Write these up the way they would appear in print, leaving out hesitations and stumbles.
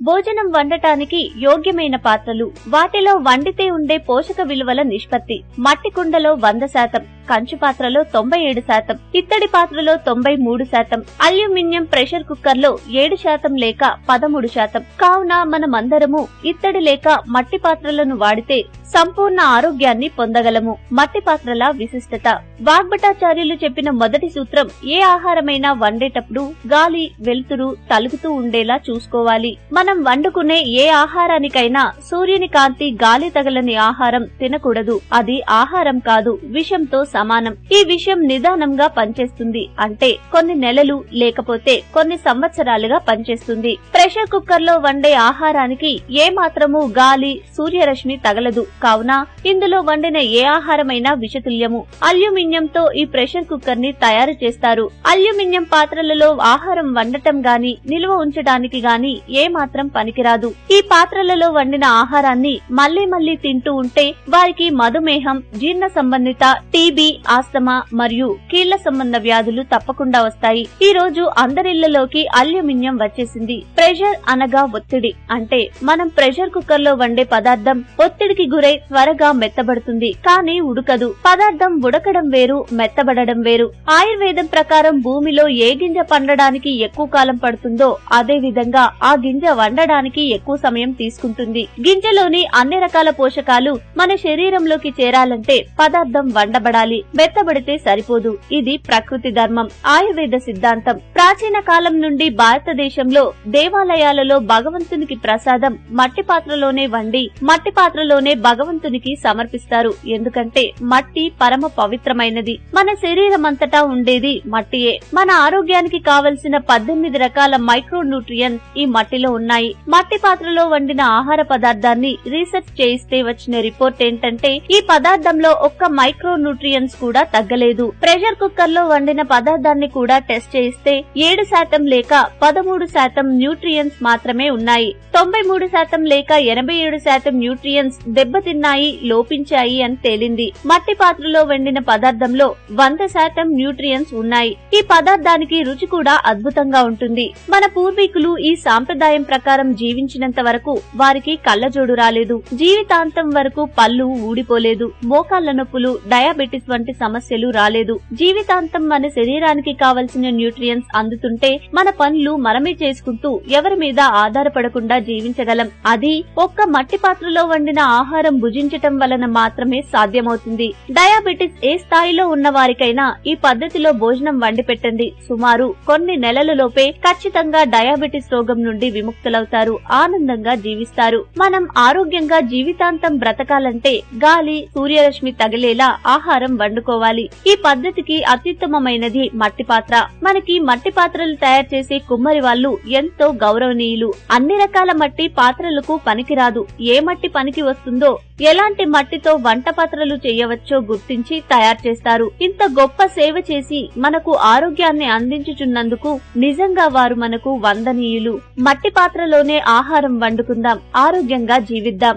భోజనం వండటానికి యోగ్యమైన పాత్రలు, వాటిలో వండితే ఉండే పోషక విలువల నిష్పత్తి. మట్టి కుండలో 100%, కంచు పాత్రలో 97%, ఇత్తడి పాత్రలో 93%, అల్యూమినియం ప్రెషర్ కుక్కర్ లో 7% లేక 13%. కావున మనమందరము ఇత్తడి లేక మట్టి పాత్రలను వాడితే సంపూర్ణ ఆరోగ్యాన్ని పొందగలము. మట్టి పాత్రల విశిష్టత. వాగ్భటాచార్యులు చెప్పిన మొదటి సూత్రం, ఏ ఆహారమైనా వండేటప్పుడు గాలి, వెలుతురు తలుగుతూ ఉండేలా చూసుకోవాలి. మనం వండుకునే ఏ ఆహారానికైనా సూర్యుని కాంతి, గాలి తగలని ఆహారం తినకూడదు. అది ఆహారం కాదు, విషంతో సమానం. ఈ విషయం నిదానంగా పనిచేస్తుంది, అంటే కొన్ని నెలలు లేకపోతే కొన్ని సంవత్సరాలుగా పనిచేస్తుంది. ప్రెషర్ కుక్కర్ లో వండే ఆహారానికి ఏ మాత్రము గాలి, సూర్యరశ్మి తగలదు. కావున ఇందులో వండిన ఏ ఆహారమైనా విషతుల్యము. అల్యూమినియంతో ఈ ప్రెషర్ కుక్కర్ ని తయారు చేస్తారు. అల్యూమినియం పాత్రలలో ఆహారం వండటం గాని, నిల్వ ఉంచడానికి గాని ఏ మాత్రం పనికిరాదు. ఈ పాత్రలలో వండిన ఆహారాన్ని మళ్లీ మళ్లీ తింటూ ఉంటే వారికి మధుమేహం, జీర్ణ సంబంధిత టీబీ, ఆస్తమా మరియు కీళ్ల సంబంధ వ్యాధులు తప్పకుండా వస్తాయి. ఈ రోజు అందరిళ్లలోకి అల్యూమినియం వచ్చేసింది. ప్రెషర్ అనగా ఒత్తిడి. అంటే మనం ప్రెషర్ కుక్కర్ లో వండే పదార్థం ఒత్తిడికి గురై త్వరగా మెత్తబడుతుంది, కానీ ఉడకదు. పదార్థం ఉడకడం వేరు, మెత్తబడడం వేరు. ఆయుర్వేదం ప్రకారం భూమిలో ఏ గింజ పండడానికి ఎక్కువ కాలం పడుతుందో అదే విధంగా ఆ గింజ వండడానికి ఎక్కువ సమయం తీసుకుంటుంది. గింజలోని అన్ని రకాల పోషకాలు మన శరీరంలోకి చేరాలంటే పదార్థం వండబడాలి, మెత్తబడితే సరిపోదు. ఇది ప్రకృతి ధర్మం, ఆయుర్వేద సిద్ధాంతం. ప్రాచీన కాలం నుండి భారతదేశంలో దేవాలయాలలో భగవంతునికి ప్రసాదం మట్టి పాత్రలోనే వండి మట్టి పాత్రలోనే భగవంతునికి సమర్పిస్తారు. ఎందుకంటే మట్టి పరమ పవిత్రమైనది. మన శరీరమంతటా ఉండేది మట్టియే. మన ఆరోగ్యానికి కావలసిన 18 రకాల మైక్రో న్యూట్రియన్స్ ఈ మట్టిలో ఉన్నాయి. మట్టి పాత్రలో వండిన ఆహార పదార్థాన్ని రీసెర్చ్ చేయిస్తే వచ్చిన రిపోర్ట్ ఏంటంటే ఈ పదార్థంలో ఒక్క మైక్రో న్యూట్రియన్స్ కూడా తగ్గలేదు. ప్రెషర్ కుక్కర్ లో వండిన పదార్థాన్ని కూడా టెస్ట్ చేయిస్తే 7% లేక 13% న్యూట్రియన్స్ మాత్రమే ఉన్నాయి. 93% లేక 87% న్యూట్రియన్స్ దెబ్బతిన్నాయి, లోపించాయి అని తేలింది. మట్టి పాత్రలో వండిన పదార్థంలో 100% న్యూట్రియన్స్ ఉన్నాయి. ఈ పదార్థానికి రుచి కూడా అద్భుతంగా ఉంటుంది. మన పూర్వీకులు ఈ సాంప్రదాయం ప్రకారం జీవించినంత వరకు వారికి కళ్ళజోడు రాలేదు. జీవితాంతం వరకు పళ్ళు ఊడిపోలేదు. మోకాళ్ల నొప్పులు, డయాబెటిస్ వంటి సమస్యలు రాలేదు. జీవితాంతం మన శరీరానికి కావలసిన న్యూట్రియన్స్ అందుతుంటే మన పనులు మనమే చేసుకుంటూ ఎవరి మీద ఆధారపడకుండా జీవించగలం. అది ఒక్క మట్టి పాత్రలో వండిన ఆహారం భుజించటం వలన మాత్రమే సాధ్యమవుతుంది. డయాబెటిస్ ఏ స్థాయిలో ఉన్న వారికైనా ఈ పద్ధతిలో భోజనం వండి పెట్టండి. సుమారు కొన్ని నెలలలోపే ఖచ్చితంగా డయాబెటిస్ రోగం నుండి విముక్తులవుతారు, ఆనందంగా జీవిస్తారు. మనం ఆరోగ్యంగా జీవితాంతం బ్రతకాలంటే గాలి, సూర్యరశ్మి తగిలేలా ఆహారం వండుకోవాలి. ఈ పద్ధతికి అత్యుత్తమమైనది మట్టి పాత్ర. మనకి మట్టి పాత్రలు తయారు చేసే కుమ్మరి వాళ్ళు ఎంతో గౌరవనీయులు. అన్ని రకాల మట్టి పాత్రలకు పనికిరాదు. ఏ మట్టి పనికి వస్తుందో, ఎలాంటి మట్టితో వంట పాత్రలు చేయవచ్చో గుర్తించి తయారు చేస్తారు. ఇంత గొప్ప సేవ చేసి మనకు ఆరోగ్యాన్ని అందించుచున్నందుకు నిజంగా వారు మనకు వందనీయులు. మట్టి పాత్రలోనే ఆహారం వండుకుందాం, ఆరోగ్యంగా జీవిద్దాం.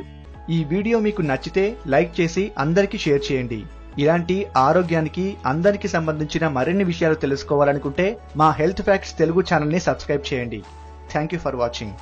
ఈ వీడియో మీకు నచ్చితే లైక్ చేసి అందరికీ షేర్ చేయండి. ఇలాంటి ఆరోగ్యానికి అందరికి సంబంధించిన మరిన్ని విషయాలు తెలుసుకోవాలనుకుంటే మా హెల్త్ ఫ్యాక్ట్స్ తెలుగు ఛానల్ ని సబ్స్క్రైబ్ చేయండి. Thank you for watching.